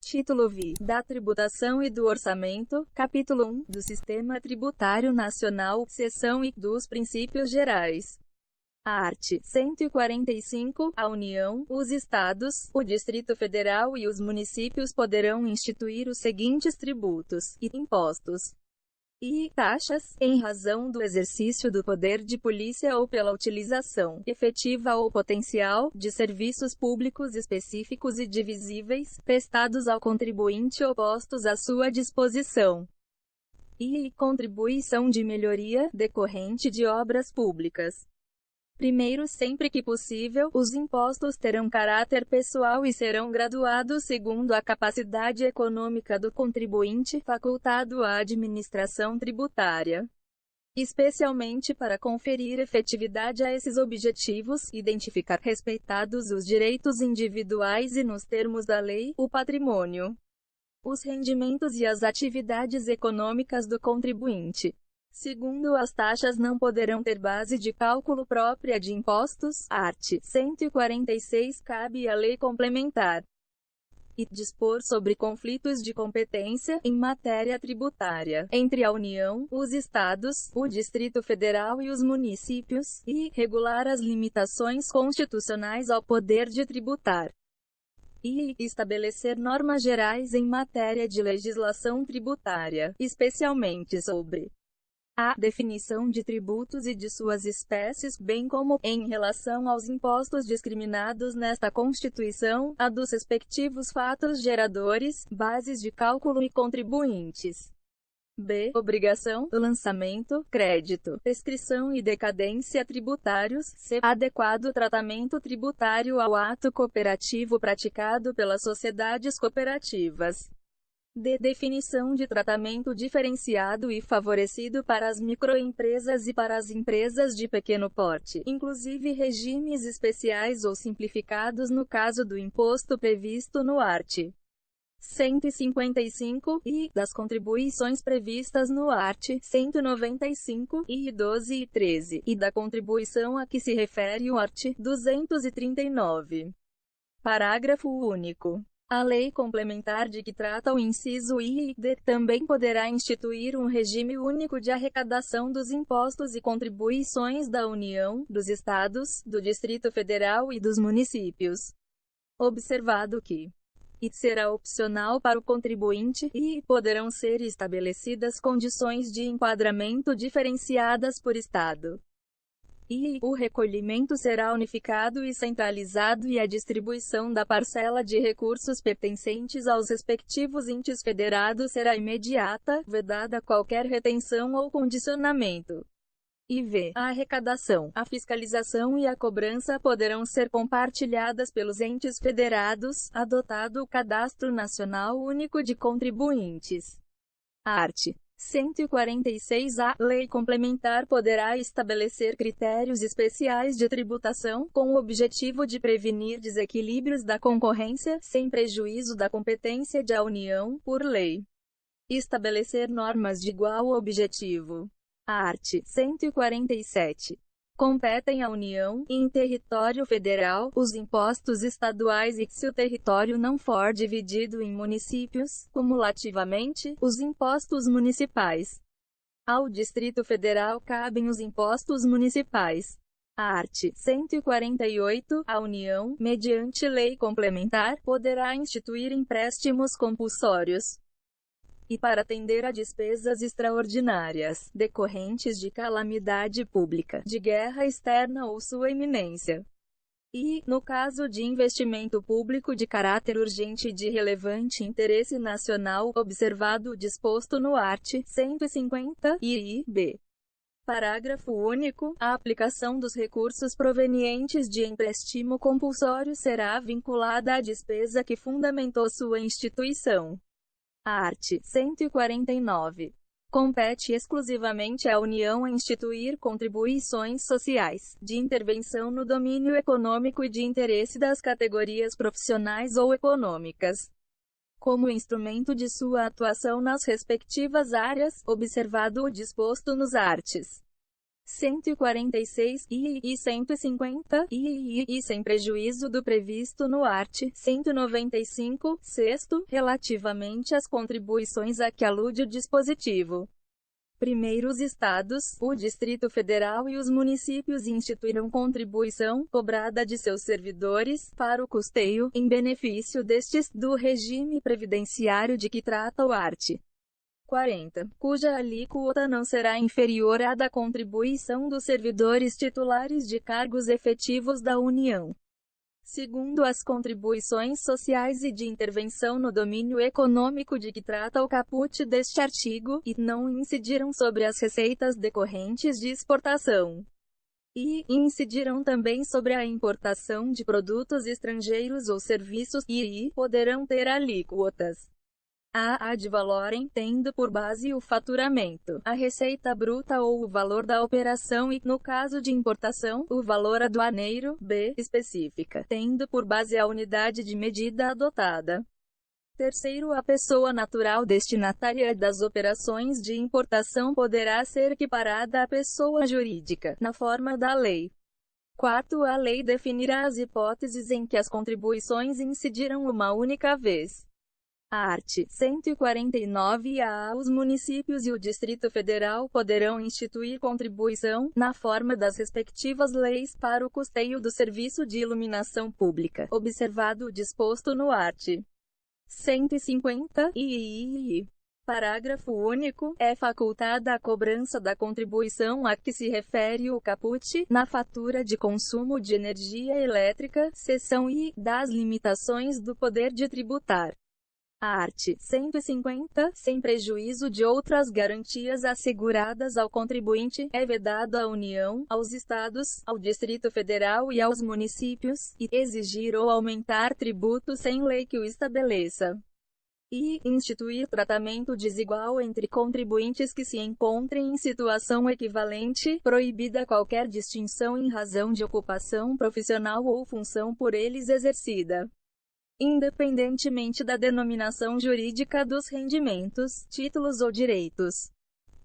Título V. Da Tributação e do Orçamento, Capítulo 1, do Sistema Tributário Nacional, Seção I, dos Princípios Gerais. Art. 145. A União, os Estados, o Distrito Federal e os municípios poderão instituir os seguintes tributos e impostos e taxas, em razão do exercício do poder de polícia ou pela utilização, efetiva ou potencial, de serviços públicos específicos e divisíveis, prestados ao contribuinte ou postos à sua disposição, e contribuição de melhoria, decorrente de obras públicas. Primeiro, sempre que possível, os impostos terão caráter pessoal e serão graduados segundo a capacidade econômica do contribuinte, facultado à administração tributária. Especialmente para conferir efetividade a esses objetivos, identificar, respeitados os direitos individuais e nos termos da lei, o patrimônio, os rendimentos e as atividades econômicas do contribuinte. Segundo, as taxas não poderão ter base de cálculo própria de impostos. Art. 146. Cabe à lei complementar e dispor sobre conflitos de competência, em matéria tributária, entre a União, os Estados, o Distrito Federal e os municípios, e regular as limitações constitucionais ao poder de tributar, e estabelecer normas gerais em matéria de legislação tributária, especialmente sobre a definição de tributos e de suas espécies, bem como, em relação aos impostos discriminados nesta Constituição, a dos respectivos fatos geradores, bases de cálculo e contribuintes. B. Obrigação, lançamento, crédito, prescrição e decadência tributários. C. Adequado tratamento tributário ao ato cooperativo praticado pelas sociedades cooperativas. D. Definição de tratamento diferenciado e favorecido para as microempresas e para as empresas de pequeno porte, inclusive regimes especiais ou simplificados no caso do imposto previsto no art. 155, e das contribuições previstas no art. 195, e 12 e 13, e da contribuição a que se refere o art. 239. Parágrafo único. A lei complementar de que trata o inciso I e D também poderá instituir um regime único de arrecadação dos impostos e contribuições da União, dos Estados, do Distrito Federal e dos municípios. Observado que I será opcional para o contribuinte, e poderão ser estabelecidas condições de enquadramento diferenciadas por Estado. E o recolhimento será unificado e centralizado e a distribuição da parcela de recursos pertencentes aos respectivos entes federados será imediata, vedada qualquer retenção ou condicionamento. E v. A arrecadação, a fiscalização e a cobrança poderão ser compartilhadas pelos entes federados, adotado o Cadastro Nacional Único de Contribuintes. Art. 146. A lei complementar poderá estabelecer critérios especiais de tributação, com o objetivo de prevenir desequilíbrios da concorrência, sem prejuízo da competência da União, por lei. Estabelecer normas de igual objetivo. Art. 147. Competem à União, em território federal, os impostos estaduais e, se o território não for dividido em municípios, cumulativamente, os impostos municipais. Ao Distrito Federal cabem os impostos municipais. Art. 148. A União, mediante lei complementar, poderá instituir empréstimos compulsórios e para atender a despesas extraordinárias, decorrentes de calamidade pública, de guerra externa ou sua iminência. E, no caso de investimento público de caráter urgente e de relevante interesse nacional, observado o disposto no art. 150, e b. Parágrafo único. A aplicação dos recursos provenientes de empréstimo compulsório será vinculada à despesa que fundamentou sua instituição. Art. 149. Compete exclusivamente à União a instituir contribuições sociais, de intervenção no domínio econômico e de interesse das categorias profissionais ou econômicas, como instrumento de sua atuação nas respectivas áreas, observado o disposto nos arts. 146 e 150 e sem prejuízo do previsto no art. 195, sexto, relativamente às contribuições a que alude o dispositivo. Primeiro, os estados, o Distrito Federal e os municípios instituirão contribuição, cobrada de seus servidores, para o custeio, em benefício destes, do regime previdenciário de que trata o art. 40, cuja alíquota não será inferior à da contribuição dos servidores titulares de cargos efetivos da União. Segundo, as contribuições sociais e de intervenção no domínio econômico de que trata o caput deste artigo, e não incidirão sobre as receitas decorrentes de exportação. E incidirão também sobre a importação de produtos estrangeiros ou serviços, e poderão ter alíquotas a ad valorem, tendo por base o faturamento, a receita bruta ou o valor da operação e, no caso de importação, o valor aduaneiro, b, específica, tendo por base a unidade de medida adotada. Terceiro, a pessoa natural destinatária das operações de importação poderá ser equiparada à pessoa jurídica, na forma da lei. Quarto, a lei definirá as hipóteses em que as contribuições incidirão uma única vez. A art. 149 a os municípios e o Distrito Federal poderão instituir contribuição, na forma das respectivas leis, para o custeio do serviço de iluminação pública, observado o disposto no art. 150 Parágrafo único. É facultada a cobrança da contribuição a que se refere o caput, na fatura de consumo de energia elétrica, seção I, das limitações do poder de tributar. A art. 150, sem prejuízo de outras garantias asseguradas ao contribuinte, é vedado à União, aos Estados, ao Distrito Federal e aos municípios, e exigir ou aumentar tributo sem lei que o estabeleça. E instituir tratamento desigual entre contribuintes que se encontrem em situação equivalente, proibida qualquer distinção em razão de ocupação profissional ou função por eles exercida, independentemente da denominação jurídica dos rendimentos, títulos ou direitos.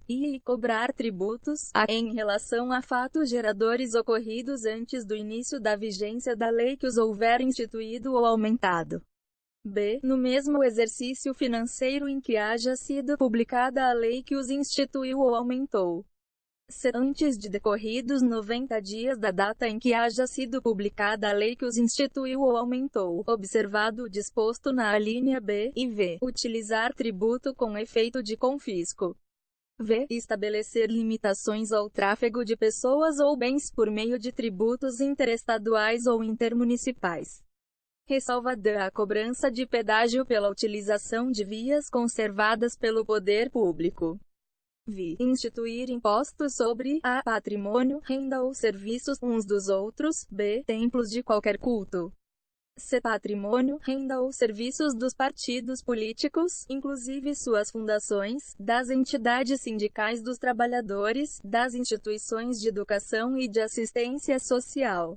E cobrar tributos, em relação a fatos geradores ocorridos antes do início da vigência da lei que os houver instituído ou aumentado. B. No mesmo exercício financeiro em que haja sido publicada a lei que os instituiu ou aumentou. C. Antes de decorridos 90 dias da data em que haja sido publicada a lei que os instituiu ou aumentou, observado o disposto na alínea B, e V. Utilizar tributo com efeito de confisco. V. Estabelecer limitações ao tráfego de pessoas ou bens por meio de tributos interestaduais ou intermunicipais. Ressalvada a cobrança de pedágio pela utilização de vias conservadas pelo poder público. Vi. Instituir impostos sobre a patrimônio, renda ou serviços uns dos outros. B. Templos de qualquer culto. C. Patrimônio, renda ou serviços dos partidos políticos, inclusive suas fundações, das entidades sindicais dos trabalhadores, das instituições de educação e de assistência social,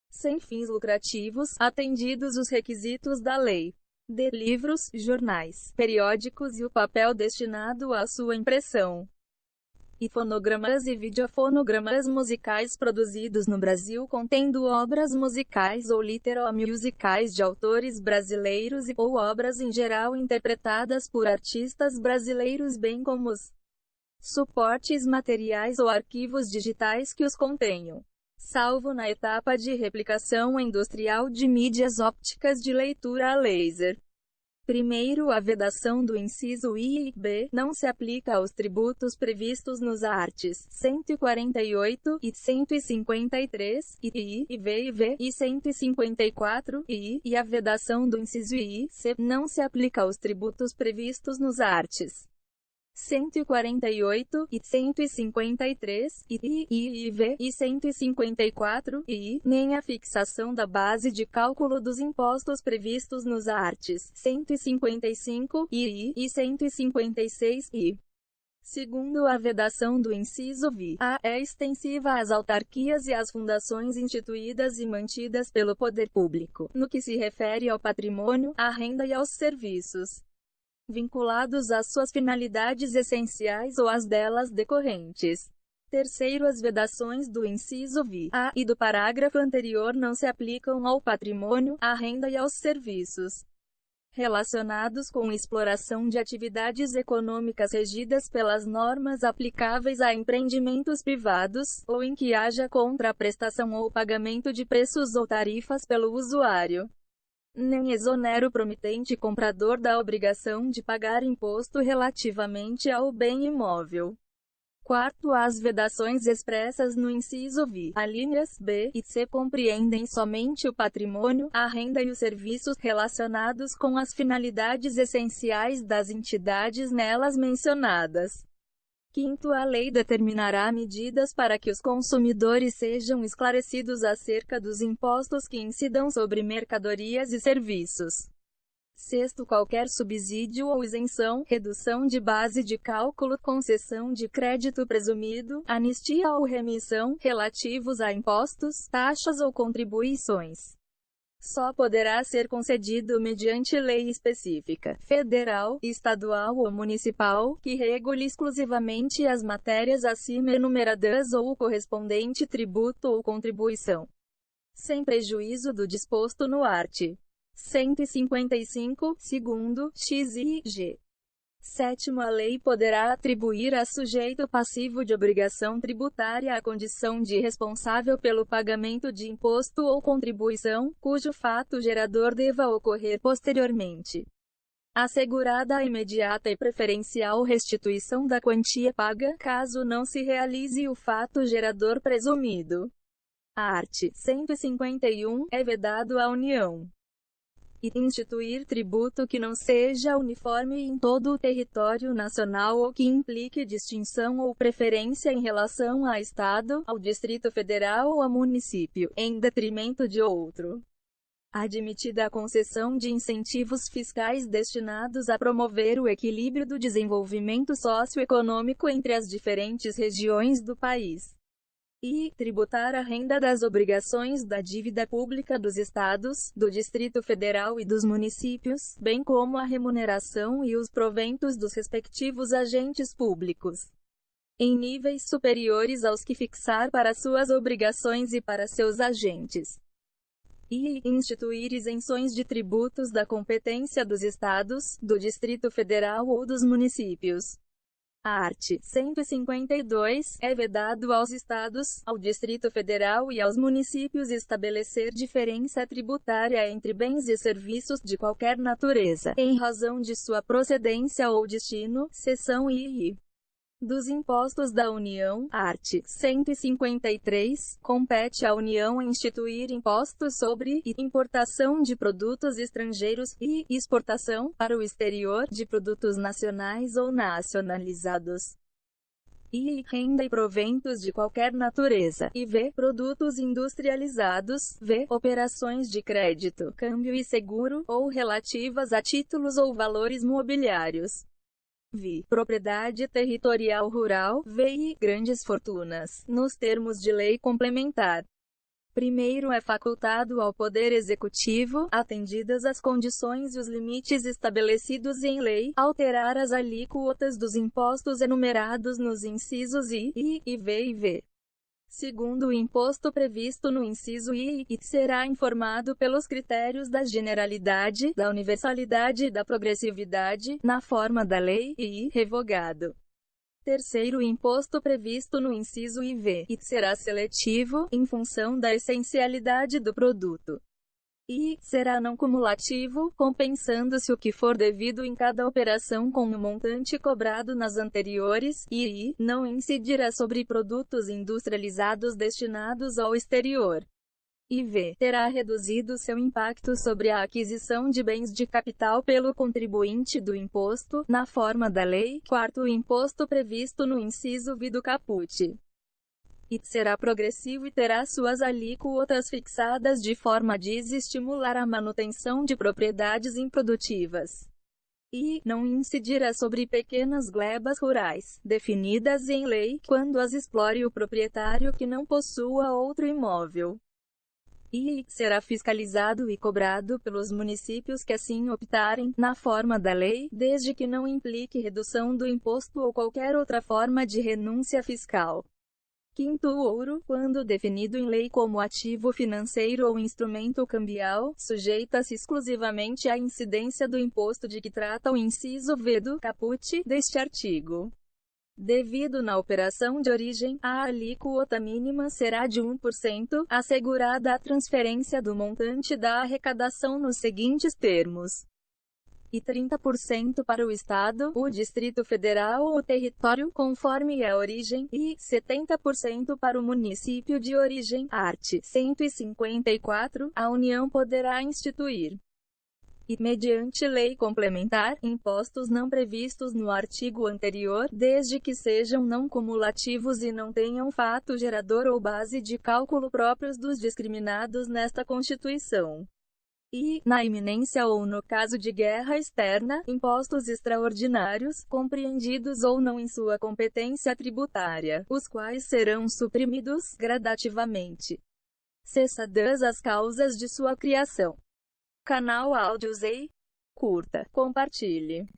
sem fins lucrativos, atendidos os requisitos da lei. De livros, jornais, periódicos e o papel destinado à sua impressão. E fonogramas e videofonogramas musicais produzidos no Brasil contendo obras musicais ou literato-musicais de autores brasileiros ou obras em geral interpretadas por artistas brasileiros, bem como os suportes materiais ou arquivos digitais que os contenham, salvo na etapa de replicação industrial de mídias ópticas de leitura a laser. Primeiro, a vedação do inciso I e B não se aplica aos tributos previstos nos arts. 148 e 153 e V e V e 154 e a vedação do inciso I, C, não se aplica aos tributos previstos nos arts. 148 e 153 e V e 154 nem a fixação da base de cálculo dos impostos previstos nos arts. 155 e 156 Segundo a vedação do inciso V, a é extensiva às autarquias e às fundações instituídas e mantidas pelo poder público, no que se refere ao patrimônio, à renda e aos serviços vinculados às suas finalidades essenciais ou às delas decorrentes. Terceiro, as vedações do inciso VI-A e do parágrafo anterior não se aplicam ao patrimônio, à renda e aos serviços relacionados com exploração de atividades econômicas regidas pelas normas aplicáveis a empreendimentos privados, ou em que haja contraprestação ou pagamento de preços ou tarifas pelo usuário. Nem exonera o promitente comprador da obrigação de pagar imposto relativamente ao bem imóvel. Quarto, as vedações expressas no inciso VI, alíneas B e C compreendem somente o patrimônio, a renda e os serviços relacionados com as finalidades essenciais das entidades nelas mencionadas. Quinto, a lei determinará medidas para que os consumidores sejam esclarecidos acerca dos impostos que incidam sobre mercadorias e serviços. Sexto, qualquer subsídio ou isenção, redução de base de cálculo, concessão de crédito presumido, anistia ou remissão, relativos a impostos, taxas ou contribuições, só poderá ser concedido mediante lei específica, federal, estadual ou municipal, que regule exclusivamente as matérias acima enumeradas ou o correspondente tributo ou contribuição, sem prejuízo do disposto no art. 155, segundo, x e g. Sétimo, a lei poderá atribuir a sujeito passivo de obrigação tributária a condição de responsável pelo pagamento de imposto ou contribuição, cujo fato gerador deva ocorrer posteriormente, assegurada a imediata e preferencial restituição da quantia paga, caso não se realize o fato gerador presumido. A art. 151, é vedado à União e instituir tributo que não seja uniforme em todo o território nacional ou que implique distinção ou preferência em relação a Estado, ao Distrito Federal ou a município, em detrimento de outro. Admitida a concessão de incentivos fiscais destinados a promover o equilíbrio do desenvolvimento socioeconômico entre as diferentes regiões do país. E tributar a renda das obrigações da dívida pública dos estados, do Distrito Federal e dos municípios, bem como a remuneração e os proventos dos respectivos agentes públicos, em níveis superiores aos que fixar para suas obrigações e para seus agentes. E instituir isenções de tributos da competência dos estados, do Distrito Federal ou dos municípios. A art. 152, é vedado aos estados, ao Distrito Federal e aos municípios estabelecer diferença tributária entre bens e serviços de qualquer natureza, em razão de sua procedência ou destino, seção II. Dos impostos da União, art. 153, compete à União instituir impostos sobre importação de produtos estrangeiros e exportação, para o exterior, de produtos nacionais ou nacionalizados. E renda e proventos de qualquer natureza, e v. produtos industrializados, v. operações de crédito, câmbio e seguro, ou relativas a títulos ou valores mobiliários. Vi. Propriedade territorial rural, VI, grandes fortunas, nos termos de lei complementar. Primeiro, é facultado ao Poder Executivo, atendidas as condições e os limites estabelecidos em lei, alterar as alíquotas dos impostos enumerados nos incisos I, V e V. Segundo, o imposto previsto no inciso I será informado pelos critérios da generalidade, da universalidade e da progressividade, na forma da lei, e revogado. Terceiro, o imposto previsto no inciso IV será seletivo, em função da essencialidade do produto. E será não cumulativo, compensando-se o que for devido em cada operação com o montante cobrado nas anteriores, e não incidirá sobre produtos industrializados destinados ao exterior. E V. terá reduzido seu impacto sobre a aquisição de bens de capital pelo contribuinte do imposto, na forma da lei. Quarto, o imposto previsto no inciso V do caput e será progressivo e terá suas alíquotas fixadas de forma a desestimular a manutenção de propriedades improdutivas. E não incidirá sobre pequenas glebas rurais, definidas em lei, quando as explore o proprietário que não possua outro imóvel. E será fiscalizado e cobrado pelos municípios que assim optarem, na forma da lei, desde que não implique redução do imposto ou qualquer outra forma de renúncia fiscal. Quinto, o ouro, quando definido em lei como ativo financeiro ou instrumento cambial, sujeita-se exclusivamente à incidência do imposto de que trata o inciso V do caput deste artigo. Devido na operação de origem, a alíquota mínima será de 1%, assegurada a transferência do montante da arrecadação nos seguintes termos: e 30% para o Estado, o Distrito Federal ou o território, conforme a origem, e 70% para o município de origem. Art. 154. A União poderá instituir, e, mediante lei complementar, impostos não previstos no artigo anterior, desde que sejam não cumulativos e não tenham fato gerador ou base de cálculo próprios dos discriminados nesta Constituição. E, na iminência ou no caso de guerra externa, impostos extraordinários, compreendidos ou não em sua competência tributária, os quais serão suprimidos, gradativamente, cessadas as causas de sua criação. Canal Áudios e curta, compartilhe.